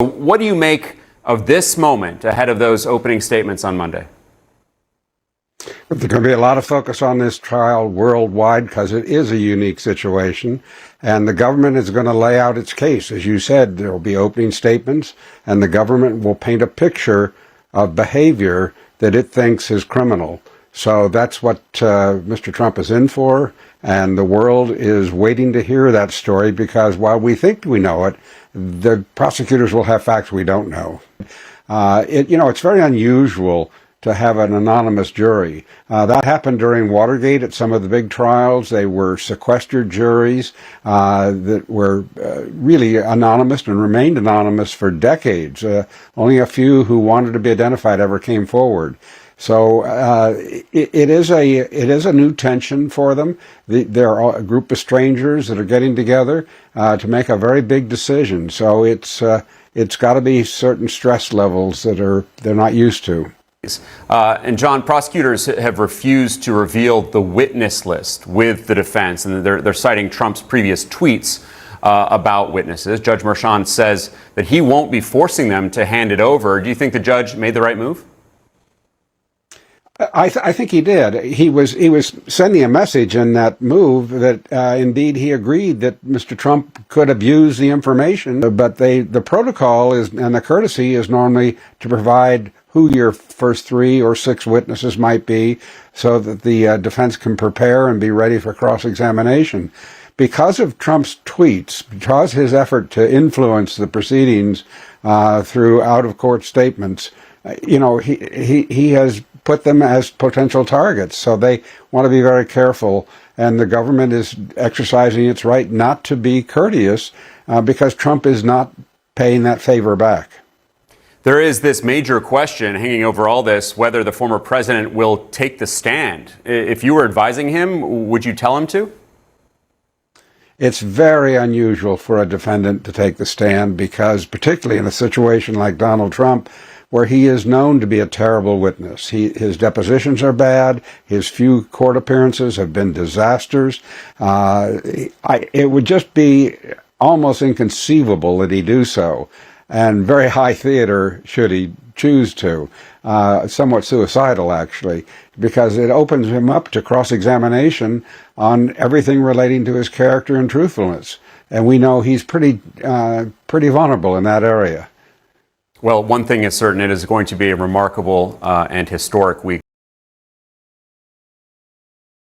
What do you make of this moment ahead of those opening statements on Monday? There's going to be a lot of focus on this trial worldwide because it is a unique situation, and the government is going to lay out its case. As you said, there will be opening statements, and the government will paint a picture of behavior that it thinks is criminal. So that's what Mr. Trump is in for, and the world is waiting to hear that story because while we think we know it, the prosecutors will have facts we don't know. It's very unusual to have an anonymous jury. That happened during Watergate at some of the big trials. They were sequestered juries that were really anonymous and remained anonymous for decades. Only a few who wanted to be identified ever came forward. So it is a new tension for them. There are a group of strangers that are getting together to make a very big decision. So it's got to be certain stress levels that they're not used to. And John, prosecutors have refused to reveal the witness list with the defense, and they're citing Trump's previous tweets about witnesses. Judge Merchan says that he won't be forcing them to hand it over. Do you think the judge made the right move? I think he did. He was sending a message in that move that indeed he agreed that Mr. Trump could abuse the information, but the protocol is, and the courtesy is normally to provide who your first 3 or 6 witnesses might be so that the defense can prepare and be ready for cross-examination. Because of Trump's tweets, because his effort to influence the proceedings through out-of-court statements, he has put them as potential targets. So they want to be very careful, and the government is exercising its right not to be courteous because Trump is not paying that favor back. There is this major question hanging over all this, whether the former president will take the stand. If you were advising him, would you tell him to? It's very unusual for a defendant to take the stand because, particularly in a situation like Donald Trump, where he is known to be a terrible witness. His depositions are bad. His few court appearances have been disasters. It would just be almost inconceivable that he do so. And very high theater should he choose to. Somewhat suicidal, actually, because it opens him up to cross-examination on everything relating to his character and truthfulness. And we know he's pretty vulnerable in that area. Well, one thing is certain, it is going to be a remarkable and historic week.